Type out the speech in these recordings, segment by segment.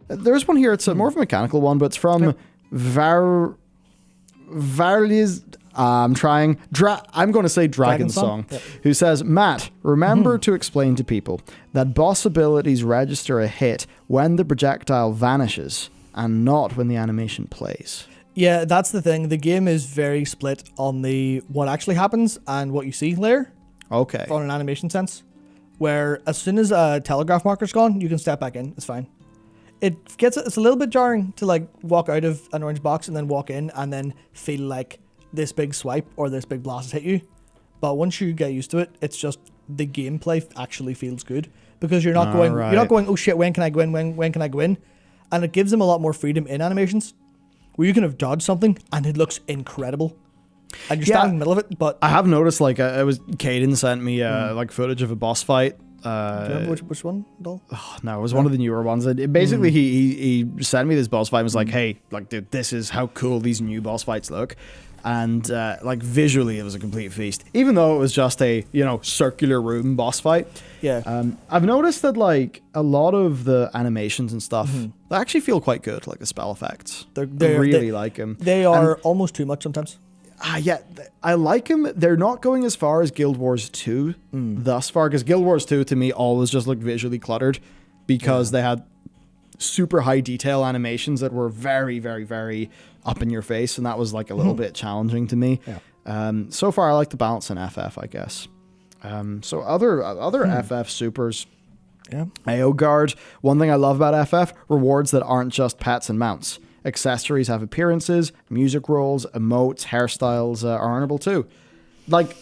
There's one here. It's more of a mechanical one, but it's from Varlies. I'm going to say Dragon Song, yep. who says, Matt, remember to explain to people that boss abilities register a hit when the projectile vanishes and not when the animation plays. Yeah, that's the thing. The game is very split on the what actually happens and what you see layer. Okay. On an animation sense, where as soon as a telegraph marker's gone, you can step back in. It's fine. It's a little bit jarring to like walk out of an orange box and then walk in and then feel like this big swipe or this big blast has hit you. But once you get used to it, it's just the gameplay actually feels good because you're not going, oh shit, when can I go in? When can I go in? And it gives them a lot more freedom in animations where you can have dodged something and it looks incredible. And you're standing in the middle of it, but I have noticed like it was Caden sent me like footage of a boss fight. Do you remember which one, Dol? Oh, no, it was one of the newer ones. Basically, he sent me this boss fight and was like, hey, like, dude, this is how cool these new boss fights look. And like visually, it was a complete feast. Even though it was just a circular room boss fight. Yeah. I've noticed that like a lot of the animations and stuff they actually feel quite good, like the spell effects. I really like them. They are almost too much sometimes. Yeah, I like them. They're not going as far as Guild Wars 2 thus far, because Guild Wars 2 to me always just looked visually cluttered because they had super high detail animations that were very, very, very up in your face, and that was like a little bit challenging to me. Yeah. So far, I like the balance in FF, I guess. So other FF supers. Yeah. AO Guard. One thing I love about FF, rewards that aren't just pets and mounts. Accessories have appearances, music rolls, emotes, hairstyles are earnable too. Like,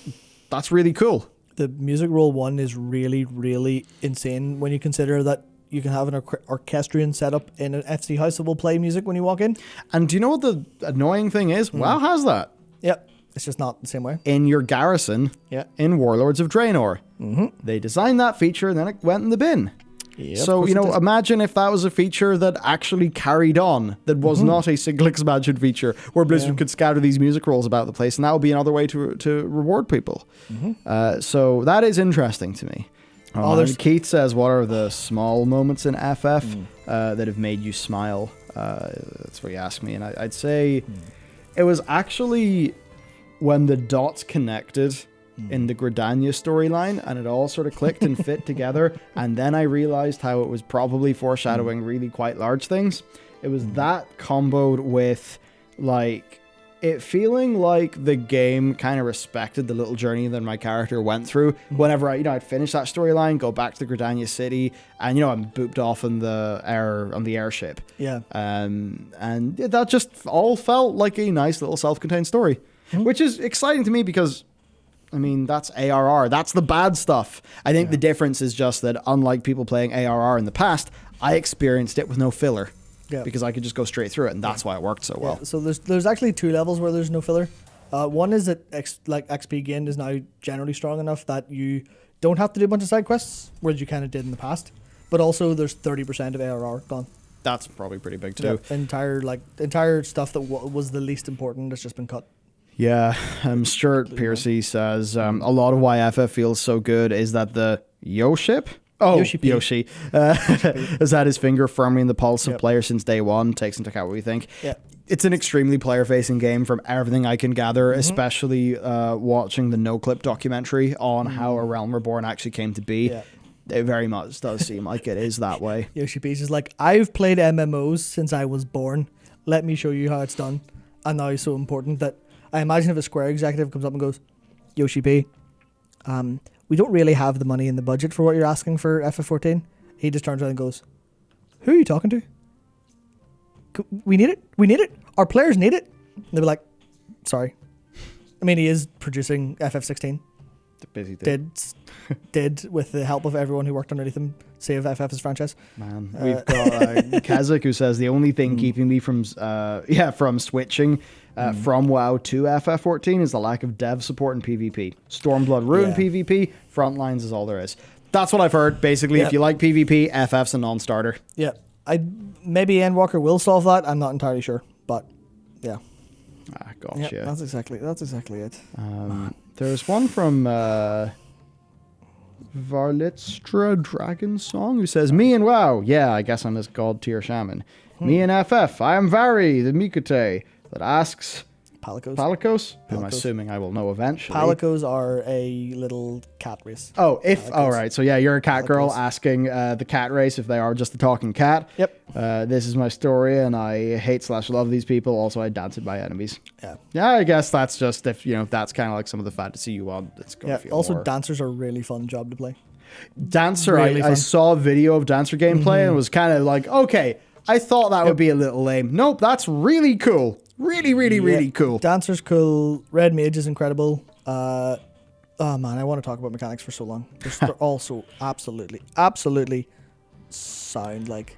that's really cool. The music roll one is really, really insane when you consider that you can have an orchestrion set up in an FC house that will play music when you walk in. And do you know what the annoying thing is? WoW has that. Yep. It's just not the same way. In your garrison, in Warlords of Draenor. They designed that feature and then it went in the bin. Yep, so, imagine if that was a feature that actually carried on, that was not a single expansion feature, where Blizzard could scatter these music rolls about the place, and that would be another way to reward people. So that is interesting to me. Keith says, what are the small moments in FF that have made you smile? That's what you asked me, and I'd say it was actually when the dots connected in the Gridania storyline, and it all sort of clicked and fit together, and then I realized how it was probably foreshadowing really quite large things. It was that comboed with like it feeling like the game kind of respected the little journey that my character went through. Whenever I'd finish that storyline, go back to the Gridania city, and I'm booped off on the airship. Yeah. And that just all felt like a nice little self-contained story, which is exciting to me because that's ARR. That's the bad stuff. I think the difference is just that unlike people playing ARR in the past, I experienced it with no filler. Yeah. Because I could just go straight through it, and that's why it worked so well. So there's actually two levels where there's no filler. One is that XP gained is now generally strong enough that you don't have to do a bunch of side quests, whereas you kind of did in the past. But also there's 30% of ARR gone. That's probably pretty big too. Yeah, entire stuff that was the least important has just been cut. Yeah, Stuart Piercy says a lot of why FF feels so good is that the Yoshi has had his finger firmly in the pulse of players since day one. Takes into account what we think. Yeah. It's an extremely player-facing game from everything I can gather, especially watching the No-Clip documentary on how A Realm Reborn actually came to be. Yeah. It very much does seem like it is that way. Yoshi Peach is like, I've played MMOs since I was born. Let me show you how it's done. And now it's so important that I imagine if a Square executive comes up and goes, Yoshi P, we don't really have the money in the budget for what you're asking for FF14. He just turns around and goes, who are you talking to? We need it. We need it. Our players need it. And they'll be like, sorry. He is producing FF16. Busy did with the help of everyone who worked underneath him save FF's franchise. Man, we've got Kazak who says the only thing keeping me from switching from WoW to FF14 is the lack of dev support in PvP. Stormblood ruined PvP. Frontlines is all there is. That's what I've heard. Basically, if you like PvP, FF's a non-starter. Yeah, maybe Endwalker will solve that. I'm not entirely sure, but yeah. Gotcha. Yep, that's exactly it. There's one from Varlitstra Dragon Song, who says, me and WoW. Yeah, I guess I'm this god tier shaman. Me and FF. I am Vari, the Mikute, that asks... Palicos? I'm assuming I will know eventually. Palicos are a little cat race. Oh, right. So yeah, you're a cat girl asking the cat race if they are just a talking cat. Yep. This is my story, and I hate/love these people. Also, I dance it by enemies. Yeah. Yeah, I guess that's just if that's kind of like some of the fantasy you want. It's going to feel also more. Dancers are a really fun job to play. Dancer, Really I saw a video of Dancer gameplay and was kind of like, okay, I thought that would be a little lame. Nope, that's really cool. Really cool. Dancer's cool. Red Mage is incredible. Oh man, I want to talk about mechanics for so long. They're also absolutely sound like.